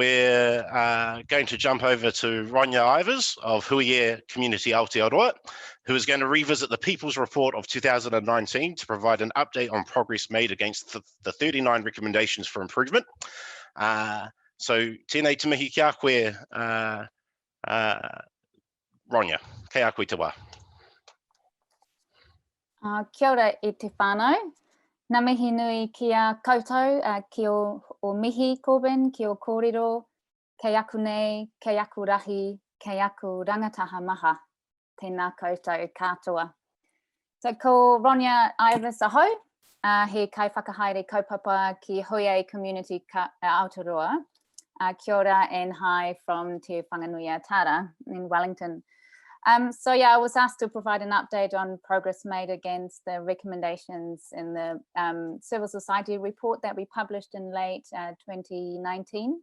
We're going to jump over to Ronja Ievers of Hui E Community Aotearoa, who is going to revisit the People's Report of 2019 to provide an update on progress made against the 39 recommendations for improvement. So, tēnei te mihi kia koe, Ronja, kei a koe te wā. Kia ora I te whānau. Nā mihi nui ki a koutou, ki o mihi Corbin, ki o kōrero, kei aku nei, kei aku rahi, kei aku rangataha maha, tēnā koutou katoa. So ko Ronja Ievers ahau, he Kaiwhakahaere Kaupapa ki Hui E Community Aotearoa. Kia ora and hi from Te Whanganui Tara in Wellington. So yeah, I was asked to provide an update on progress made against the recommendations in the civil society report that we published in late 2019.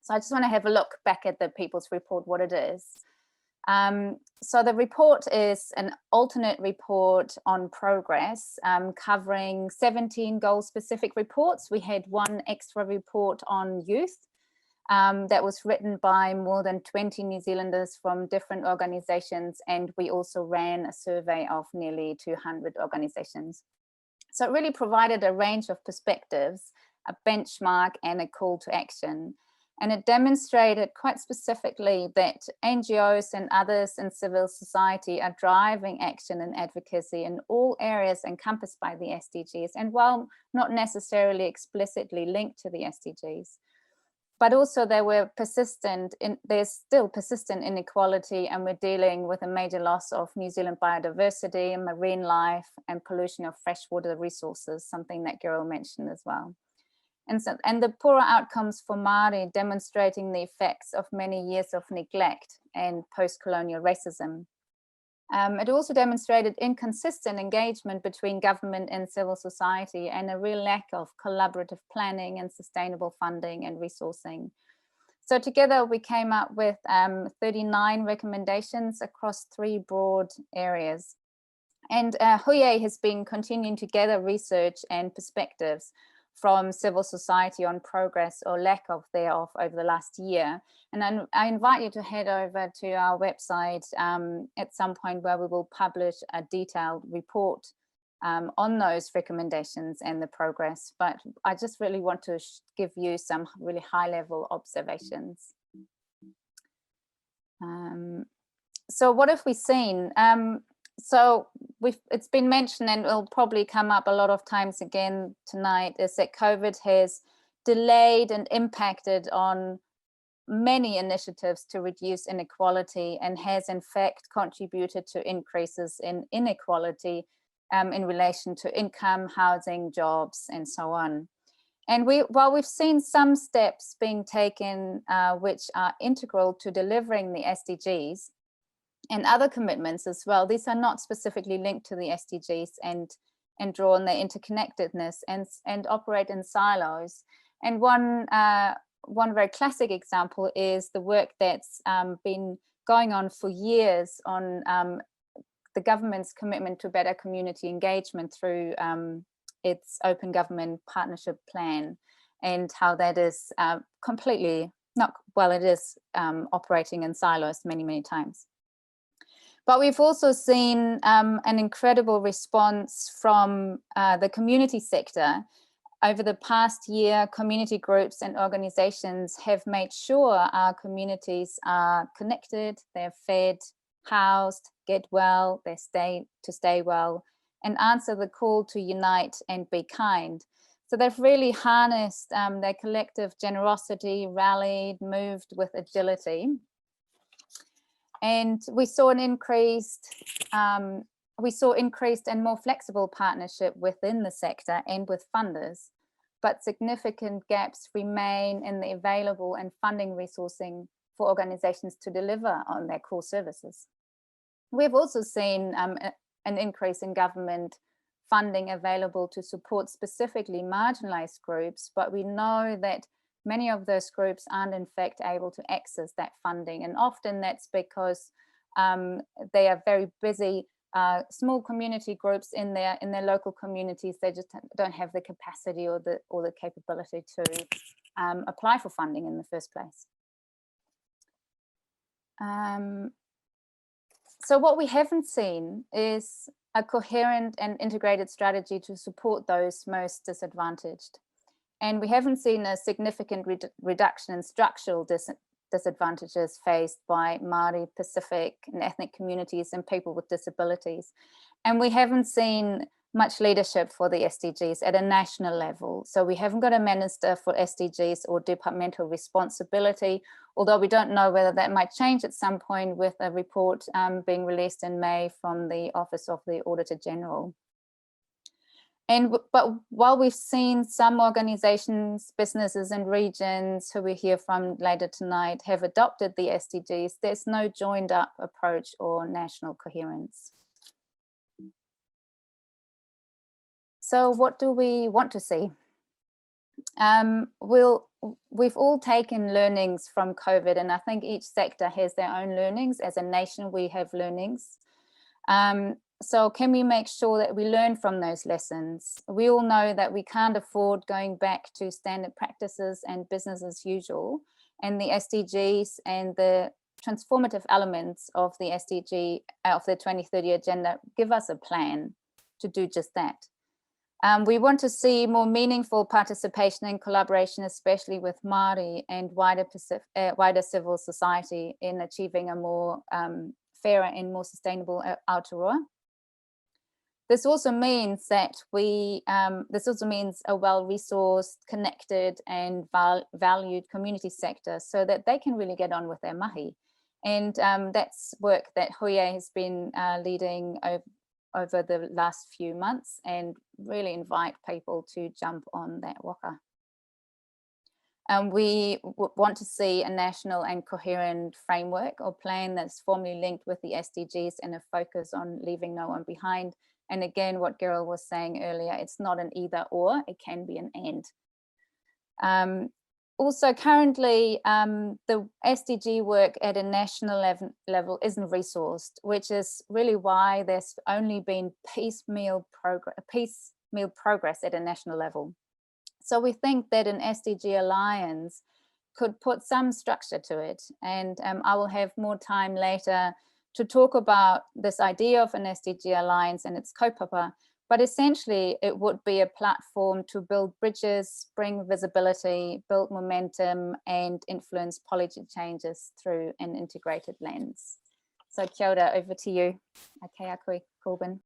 So I just want to have a look back at the People's Report, what it is. So the report is an alternate report on progress, covering 17 goal-specific reports. We had one extra report on youth, that was written by more than 20 New Zealanders from different organizations, and we also ran a survey of nearly 200 organizations. So it really provided a range of perspectives, a benchmark and a call to action. And it demonstrated quite specifically that NGOs and others in civil society are driving action and advocacy in all areas encompassed by the SDGs, and while not necessarily explicitly linked to the SDGs. But also there's still persistent inequality, and we're dealing with a major loss of New Zealand biodiversity and marine life and pollution of freshwater resources, something that Gero mentioned as well. And the poorer outcomes for Māori, demonstrating the effects of many years of neglect and post-colonial racism. It also demonstrated inconsistent engagement between government and civil society, and a real lack of collaborative planning and sustainable funding and resourcing. So together we came up with 39 recommendations across 3 broad areas. And Hui E has been continuing to gather research and perspectives from civil society on progress or lack of thereof over the last year. And I invite you to head over to our website at some point, where we will publish a detailed report on those recommendations and the progress. But I just really want to give you some really high-level observations. So what have we seen? So it's been mentioned, and will probably come up a lot of times again tonight, is that COVID has delayed and impacted on many initiatives to reduce inequality, and has in fact contributed to increases in inequality in relation to income, housing, jobs, and so on. And while we've seen some steps being taken which are integral to delivering the SDGs, and other commitments as well, these are not specifically linked to the SDGs and draw on their interconnectedness and operate in silos. And one very classic example is the work that's been going on for years on the government's commitment to better community engagement through its Open Government Partnership Plan, and how that is operating in silos many times. But we've also seen an incredible response from the community sector. Over the past year, community groups and organizations have made sure our communities are connected, they're fed, housed, get well, they stay well, and answer the call to unite and be kind. So they've really harnessed their collective generosity, rallied, moved with agility. And we saw increased and more flexible partnership within the sector and with funders, but significant gaps remain in the available and funding resourcing for organizations to deliver on their core services. We've also seen an increase in government funding available to support specifically marginalized groups, but we know that many of those groups aren't in fact able to access that funding, and often that's because they are very busy, small community groups in their local communities. They just don't have the capacity or the capability apply for funding in the first place. So what we haven't seen is a coherent and integrated strategy to support those most disadvantaged. And we haven't seen a significant reduction in structural disadvantages faced by Māori, Pacific and ethnic communities and people with disabilities. And we haven't seen much leadership for the SDGs at a national level. So we haven't got a minister for SDGs or departmental responsibility, although we don't know whether that might change at some point with a report being released in May from the Office of the Auditor General. But while we've seen some organizations, businesses and regions who we hear from later tonight have adopted the SDGs, there's no joined up approach or national coherence. So what do we want to see? We've all taken learnings from COVID, and I think each sector has their own learnings. As a nation, we have learnings. So can we make sure that we learn from those lessons? We all know that we can't afford going back to standard practices and business as usual, and the SDGs and the transformative elements of the SDG, of the 2030 agenda, give us a plan to do just that. We want to see more meaningful participation and collaboration, especially with Māori and wider civil society in achieving a more fairer and more sustainable Aotearoa. This also means that a well-resourced, connected and valued community sector so that they can really get on with their mahi. And that's work that Hui E has been leading over the last few months, and really invite people to jump on that waka. We want to see a national and coherent framework or plan that's formally linked with the SDGs and a focus on leaving no one behind. And again, what Gerald was saying earlier, it's not an either or, it can be an and. Also, currently, the SDG work at a national level isn't resourced, which is really why there's only been piecemeal progress at a national level. So we think that an SDG alliance could put some structure to it. And I will have more time later to talk about this idea of an SDG alliance and its kaupapa. But essentially, it would be a platform to build bridges, bring visibility, build momentum, and influence policy changes through an integrated lens. So kia ora, over to you. Kei a koe, Corbin.